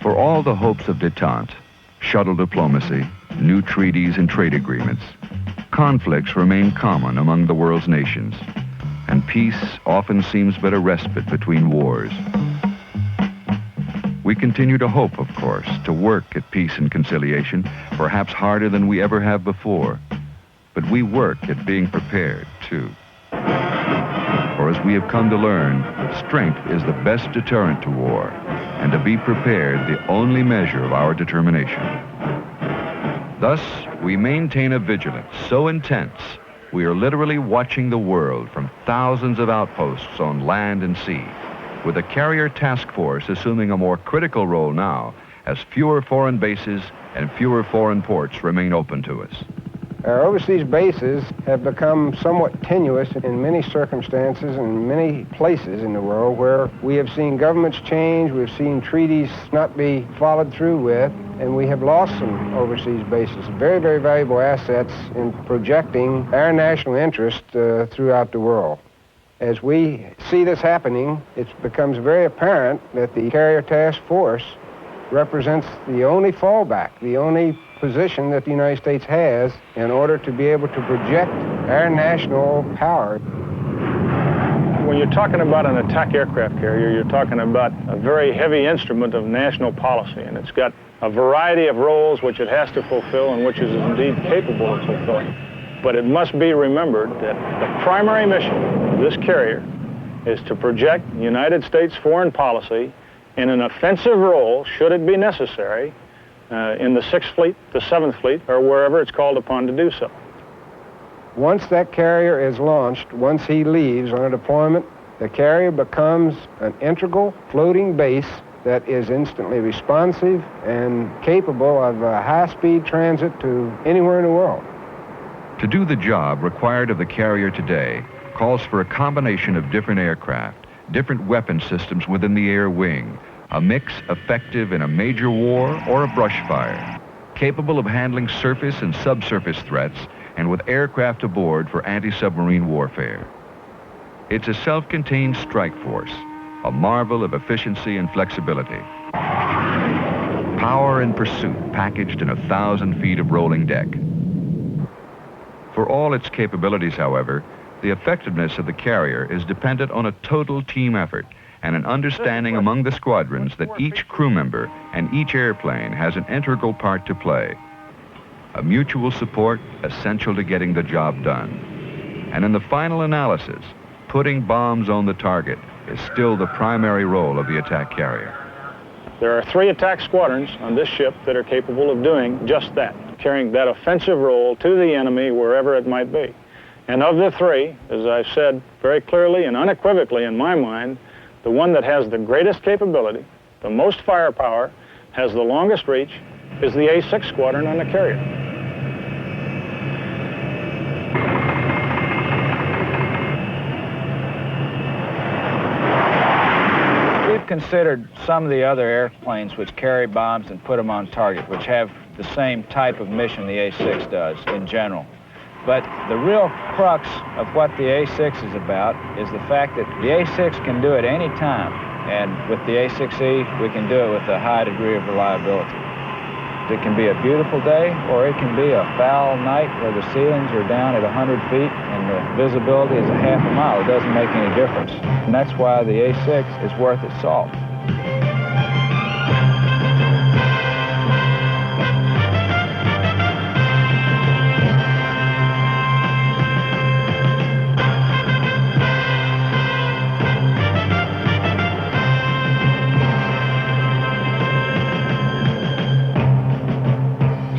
For all the hopes of détente, shuttle diplomacy, new treaties and trade agreements, conflicts remain common among the world's nations, and peace often seems but a respite between wars. We continue to hope, of course, to work at peace and conciliation, perhaps harder than we ever have before. But we work at being prepared, too. For as we have come to learn, strength is the best deterrent to war, and to be prepared the only measure of our determination. Thus, we maintain a vigilance so intense, we are literally watching the world from thousands of outposts on land and sea, with the carrier task force assuming a more critical role now as fewer foreign bases and fewer foreign ports remain open to us. Our overseas bases have become somewhat tenuous in many circumstances and many places in the world where we have seen governments change, we've seen treaties not be followed through with, and we have lost some overseas bases. Very, very valuable assets in projecting our national interest throughout the world. As we see this happening, it becomes very apparent that the carrier task force represents the only fallback, the only position that the United States has in order to be able to project our national power. When you're talking about an attack aircraft carrier, you're talking about a very heavy instrument of national policy, and it's got a variety of roles which it has to fulfill and which it is indeed capable of fulfilling. But it must be remembered that the primary mission of this carrier is to project United States foreign policy in an offensive role, should it be necessary, in the 6th Fleet, the 7th Fleet, or wherever it's called upon to do so. Once that carrier is launched, once he leaves on a deployment, the carrier becomes an integral floating base that is instantly responsive and capable of high-speed transit to anywhere in the world. To do the job required of the carrier today calls for a combination of different aircraft, different weapon systems within the air wing, a mix effective in a major war or a brush fire, capable of handling surface and subsurface threats, and with aircraft aboard for anti-submarine warfare. It's a self-contained strike force, a marvel of efficiency and flexibility. Power and pursuit packaged in 1,000 feet of rolling deck. For all its capabilities, however, the effectiveness of the carrier is dependent on a total team effort and an understanding among the squadrons that each crew member and each airplane has an integral part to play. A mutual support essential to getting the job done. And in the final analysis, putting bombs on the target is still the primary role of the attack carrier. There are 3 attack squadrons on this ship that are capable of doing just that, carrying that offensive role to the enemy wherever it might be. And of the 3, as I've said very clearly and unequivocally in my mind, the one that has the greatest capability, the most firepower, has the longest reach, is the A-6 squadron on the carrier. We've considered some of the other airplanes which carry bombs and put them on target, which have the same type of mission the A-6 does in general. But the real crux of what the A-6 is about is the fact that the A-6 can do it any time, and with the A-6E, we can do it with a high degree of reliability. It can be a beautiful day, or it can be a foul night where the ceilings are down at 100 feet and the visibility is a half a mile. It doesn't make any difference, and that's why the A-6 is worth its salt.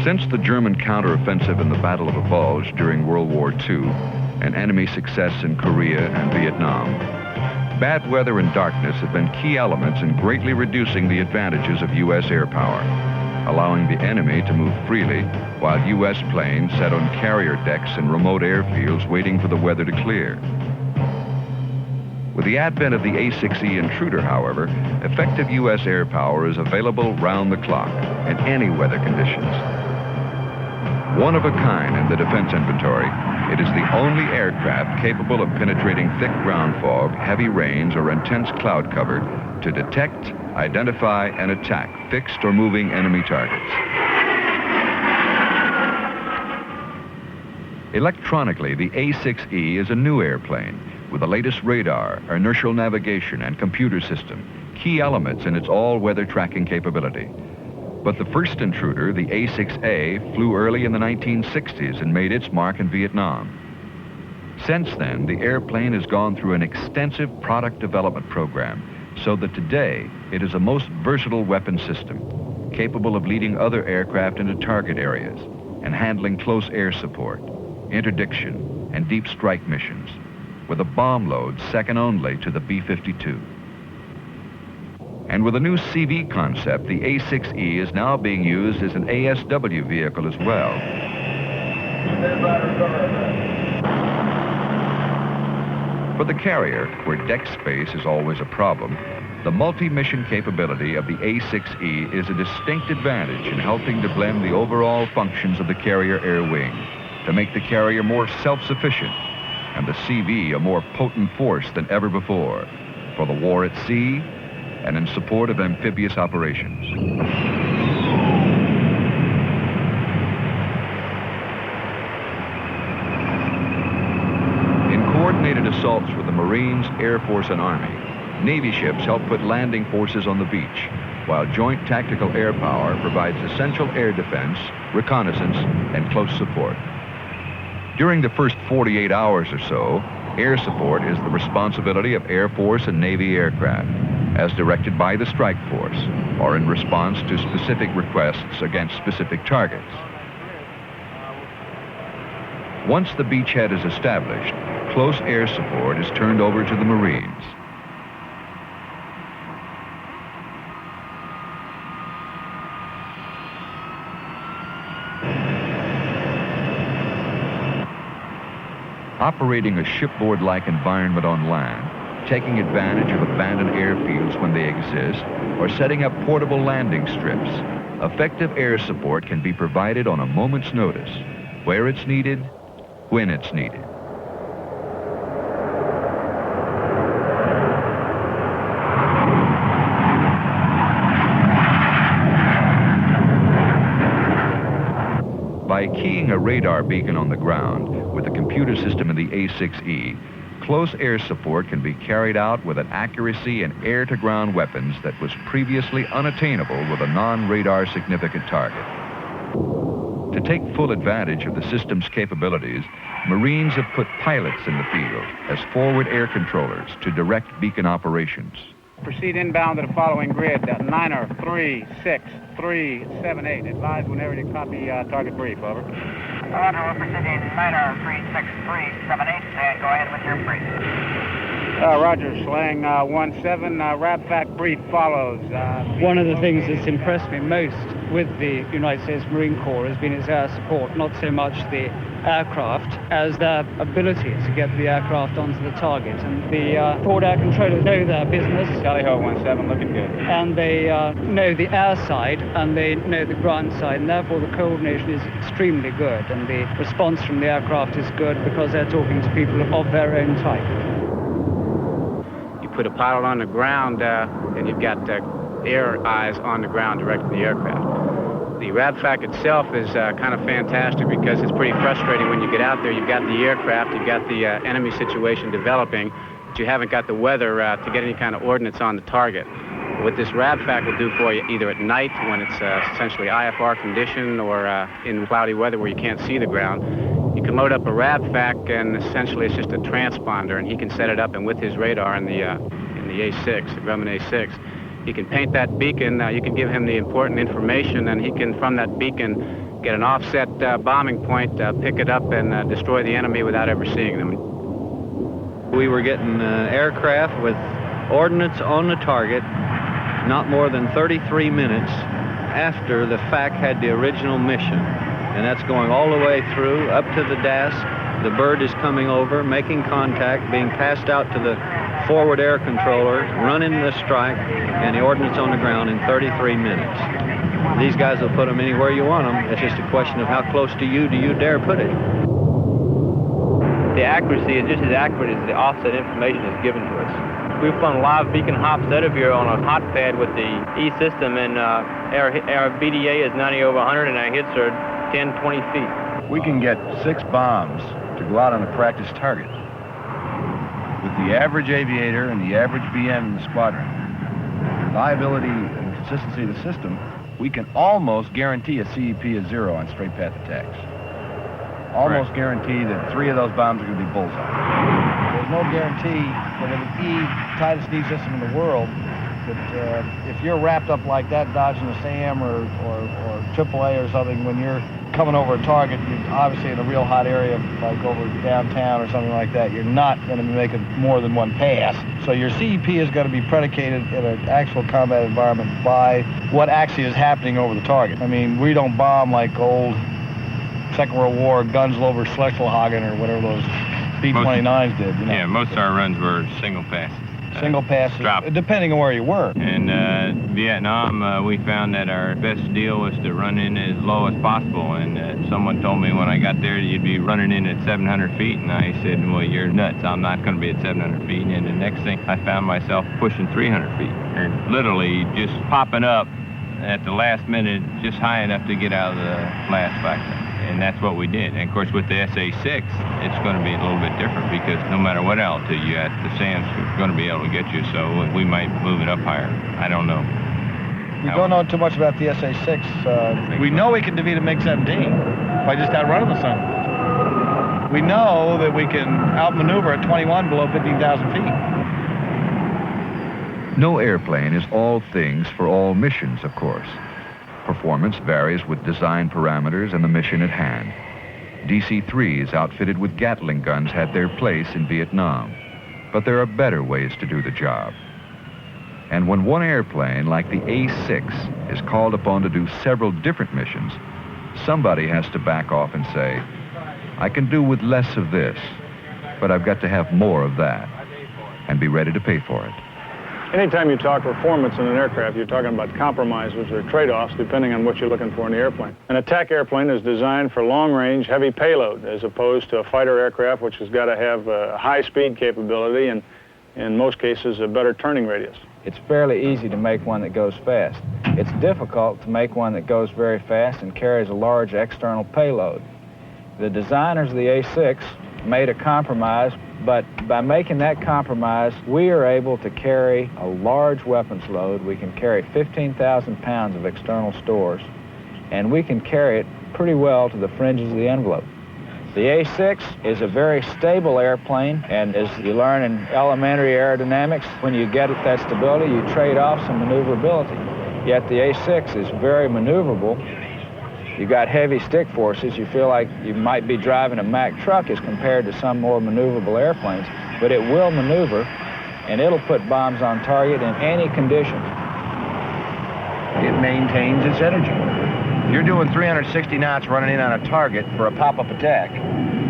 Since the German counteroffensive in the Battle of the Bulge during World War II and enemy success in Korea and Vietnam, bad weather and darkness have been key elements in greatly reducing the advantages of U.S. air power, allowing the enemy to move freely while U.S. planes sat on carrier decks and remote airfields waiting for the weather to clear. With the advent of the A-6E Intruder, however, effective U.S. air power is available round the clock in any weather conditions. One of a kind in the defense inventory, it is the only aircraft capable of penetrating thick ground fog, heavy rains, or intense cloud cover to detect, identify and attack fixed or moving enemy targets. Electronically, the A-6E is a new airplane with the latest radar, inertial navigation, and computer system, key elements in its all-weather tracking capability. But the first Intruder, the A-6A, flew early in the 1960s and made its mark in Vietnam. Since then, the airplane has gone through an extensive product development program so that today it is a most versatile weapon system, capable of leading other aircraft into target areas and handling close air support, interdiction, and deep strike missions, with a bomb load second only to the B-52. And with a new CV concept, the A-6E is now being used as an ASW vehicle as well. For the carrier, where deck space is always a problem, the multi-mission capability of the A-6E is a distinct advantage in helping to blend the overall functions of the carrier air wing to make the carrier more self-sufficient and the CV a more potent force than ever before for the war at sea and in support of amphibious operations. In coordinated assaults with the Marines, Air Force, and Army, Navy ships help put landing forces on the beach, while Joint Tactical Air Power provides essential air defense, reconnaissance, and close support. During the first 48 hours or so, air support is the responsibility of Air Force and Navy aircraft, as directed by the strike force, or in response to specific requests against specific targets. Once the beachhead is established, close air support is turned over to the Marines. Operating a shipboard-like environment on land, taking advantage of abandoned airfields when they exist, or setting up portable landing strips, effective air support can be provided on a moment's notice, where it's needed, when it's needed. By keying a radar beacon on the ground with the computer system of the A-6E, close air support can be carried out with an accuracy in air-to-ground weapons that was previously unattainable with a non-radar significant target. To take full advantage of the system's capabilities, Marines have put pilots in the field as forward air controllers to direct beacon operations. Proceed inbound to the following grid, 9er36378. Advise whenever you copy target brief, over. Roger, we're proceeding 9er36378, and go ahead with your brief. Roger, Slang 17, RABFAC brief follows. One of the things that's impressed me most with the United States Marine Corps has been its air support, not so much the aircraft as their ability to get the aircraft onto the target. And the forward air controllers know their business. Tally Ho 17, looking good. And they know the air side and they know the ground side, and therefore the coordination is extremely good. And the response from the aircraft is good because they're talking to people of their own type. You put a pilot on the ground and you've got air eyes on the ground directing the aircraft. The RABFAC itself is kind of fantastic because it's pretty frustrating when you get out there. You've got the aircraft, you've got the enemy situation developing, but you haven't got the weather to get any kind of ordnance on the target. What this RABFAC will do for you, either at night when it's essentially IFR condition or in cloudy weather where you can't see the ground, you can load up a RABFAC and essentially it's just a transponder, and he can set it up, and with his radar in the A-6, the Grumman A-6, he can paint that beacon, you can give him the important information, and he can, from that beacon, get an offset bombing point, pick it up, and destroy the enemy without ever seeing them. We were getting aircraft with ordnance on the target not more than 33 minutes after the FAC had the original mission. And that's going all the way through, up to the DAS. The bird is coming over, making contact, being passed out to the forward air controller, running the strike, and the ordnance on the ground in 33 minutes. These guys will put them anywhere you want them. It's just a question of how close to you do you dare put it. The accuracy is just as accurate as the offset information is given to us. We've flown live beacon hops out of here on a hot pad with the E system, and our BDA is 90 over 100, and our hits are 10, 20 feet. We can get 6 bombs to go out on a practice target. With the average aviator and the average BM in the squadron, reliability and consistency of the system, we can almost guarantee a CEP of 0 on straight path attacks. Almost guarantee that 3 of those bombs are going to be bullseye. There's no guarantee that with the tightest D system in the world, that if you're wrapped up like that, dodging a SAM or AAA or something, when you're coming over a target, you're obviously in a real hot area, like over downtown or something like that, you're not going to be making more than 1 pass. So your CEP is going to be predicated in an actual combat environment by what actually is happening over the target. I mean, we don't bomb like old Second World War Gunslover Schlesselhagen or whatever those B-29s did. You know? Yeah, most of our runs were single passes. Single passes, depending on where you were. In Vietnam, we found that our best deal was to run in as low as possible. And someone told me when I got there you'd be running in at 700 feet. And I said, well, you're nuts. I'm not going to be at 700 feet. And the next thing, I found myself pushing 300 feet. And literally just popping up at the last minute, just high enough to get out of the last factor. And that's what we did. And of course, with the SA-6, it's going to be a little bit different because no matter what altitude you're at, the SAM's going to be able to get you. So we might move it up higher. I don't know. We don't know too much about the SA-6. We know we can defeat a MiG-17 by just outrunning the sun. We know that we can outmaneuver at 21 below 15,000 feet. No airplane is all things for all missions, of course. Performance varies with design parameters and the mission at hand. DC-3s outfitted with Gatling guns had their place in Vietnam, but there are better ways to do the job. And when one airplane like the A-6 is called upon to do several different missions, somebody has to back off and say, I can do with less of this, but I've got to have more of that, and be ready to pay for it. Anytime you talk performance in an aircraft, you're talking about compromises or trade-offs depending on what you're looking for in the airplane. An attack airplane is designed for long-range, heavy payload, as opposed to a fighter aircraft, which has got to have a high-speed capability and, in most cases, a better turning radius. It's fairly easy to make one that goes fast. It's difficult to make one that goes very fast and carries a large external payload. The designers of the A-6 made a compromise, but by making that compromise, we are able to carry a large weapons load. We can carry 15,000 pounds of external stores, and we can carry it pretty well to the fringes of the envelope. The A-6 is a very stable airplane, and as you learn in elementary aerodynamics, when you get that stability, you trade off some maneuverability. Yet the A-6 is very maneuverable. You've got heavy stick forces. You feel like you might be driving a Mack truck as compared to some more maneuverable airplanes, but it will maneuver, and it'll put bombs on target in any condition. It maintains its energy. You're doing 360 knots running in on a target for a pop-up attack.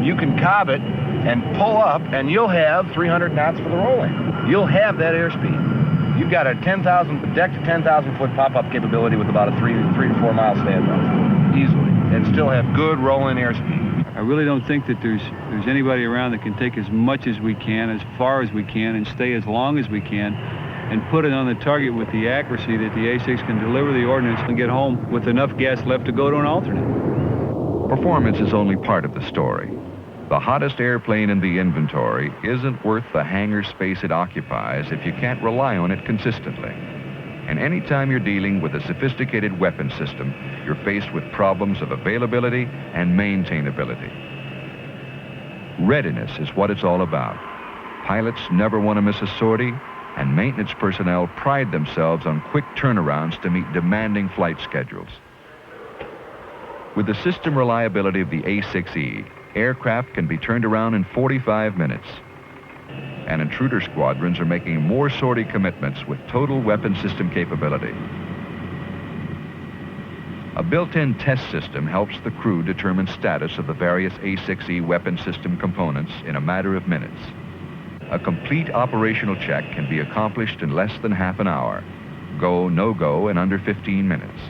You can cob it and pull up, and you'll have 300 knots for the roll-in. You'll have that airspeed. You've got a 10,000 deck to 10,000 foot pop-up capability with about a 3 to 4 mile standoff. Easily, and still have good roll-in airspeed. I really don't think that there's anybody around that can take as much as we can, as far as we can, and stay as long as we can, and put it on the target with the accuracy that the A-6 can deliver the ordnance and get home with enough gas left to go to an alternate. Performance is only part of the story. The hottest airplane in the inventory isn't worth the hangar space it occupies if you can't rely on it consistently. And anytime you're dealing with a sophisticated weapon system, you're faced with problems of availability and maintainability. Readiness is what it's all about. Pilots never want to miss a sortie, and maintenance personnel pride themselves on quick turnarounds to meet demanding flight schedules. With the system reliability of the A-6E, aircraft can be turned around in 45 minutes. And intruder squadrons are making more sortie commitments with total weapon system capability. A built-in test system helps the crew determine status of the various A-6E weapon system components in a matter of minutes. A complete operational check can be accomplished in less than half an hour. Go, no-go in under 15 minutes.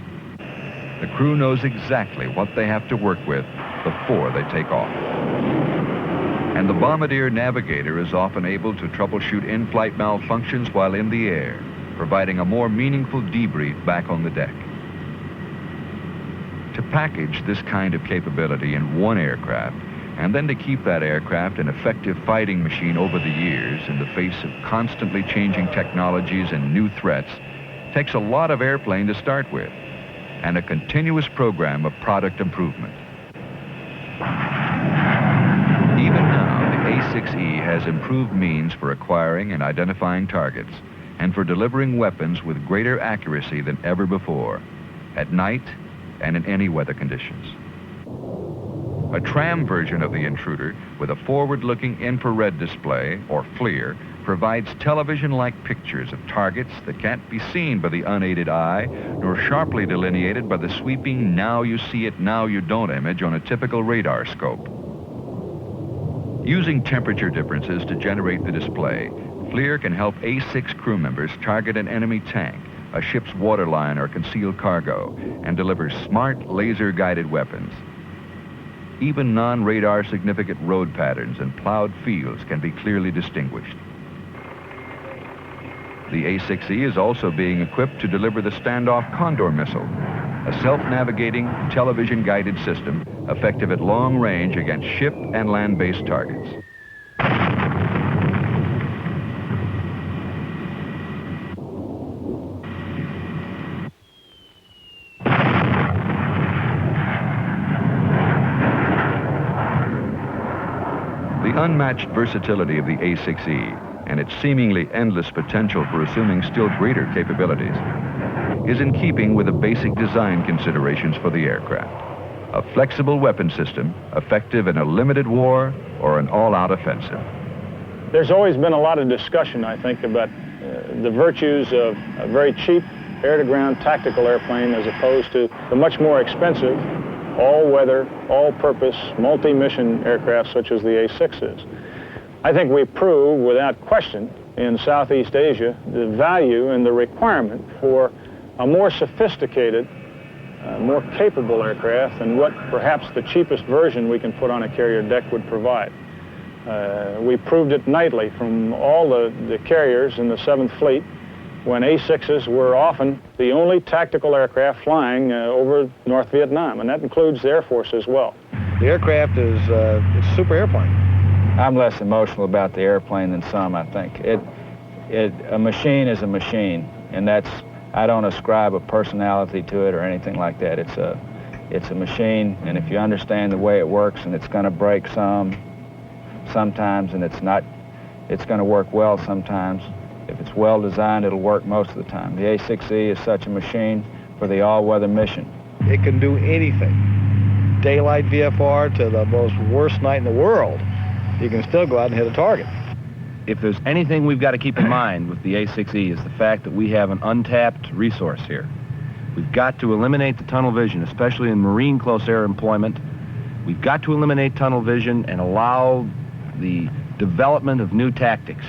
The crew knows exactly what they have to work with before they take off. And the bombardier navigator is often able to troubleshoot in-flight malfunctions while in the air, providing a more meaningful debrief back on the deck. To package this kind of capability in one aircraft, and then to keep that aircraft an effective fighting machine over the years in the face of constantly changing technologies and new threats, takes a lot of airplane to start with, and a continuous program of product improvement. Even now, the A-6E has improved means for acquiring and identifying targets, and for delivering weapons with greater accuracy than ever before, at night and in any weather conditions. A tram version of the Intruder with a forward-looking infrared display, or FLIR, provides television-like pictures of targets that can't be seen by the unaided eye, nor sharply delineated by the sweeping now you see it, now you don't image on a typical radar scope. Using temperature differences to generate the display, FLIR can help A-6 crew members target an enemy tank, a ship's waterline or concealed cargo, and deliver smart laser-guided weapons. Even non-radar significant road patterns and plowed fields can be clearly distinguished. The A-6E is also being equipped to deliver the standoff Condor missile, a self-navigating, television-guided system effective at long range against ship and land-based targets. The unmatched versatility of the A-6E and its seemingly endless potential for assuming still greater capabilities is in keeping with the basic design considerations for the aircraft. A flexible weapon system, effective in a limited war or an all-out offensive. There's always been a lot of discussion, I think, about the virtues of a very cheap air-to-ground tactical airplane as opposed to the much more expensive all-weather, all-purpose, multi-mission aircraft such as the A-6 is. I think we proved without question in Southeast Asia the value and the requirement for a more sophisticated, more capable aircraft than what perhaps the cheapest version we can put on a carrier deck would provide. We proved it nightly from all the carriers in the 7th Fleet when A-6s were often the only tactical aircraft flying over North Vietnam, and that includes the Air Force as well. The aircraft is it's a super airplane. I'm less emotional about the airplane than some, I think. A machine is a machine, and that's, I don't ascribe a personality to it or anything like that. It's a machine, and if you understand the way it works, and it's going to break sometimes, and it's going to work well sometimes. If it's well designed, it'll work most of the time. The A-6E is such a machine for the all-weather mission. It can do anything. Daylight VFR to the most worst night in the world. You can still go out and hit a target. If there's anything we've got to keep in mind with the A-6E is the fact that we have an untapped resource here. We've got to eliminate the tunnel vision, especially in marine close air employment. We've got to eliminate tunnel vision and allow the development of new tactics,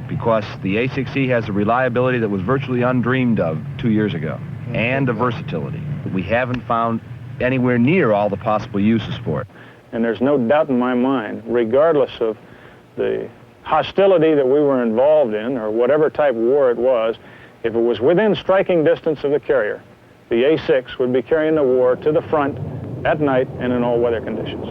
because the A-6E has a reliability that was virtually undreamed of 2 years ago, and a versatility that we haven't found anywhere near all the possible uses for it. And there's no doubt in my mind, regardless of the hostility that we were involved in, or whatever type of war it was, if it was within striking distance of the carrier, the A-6 would be carrying the war to the front at night and in all weather conditions.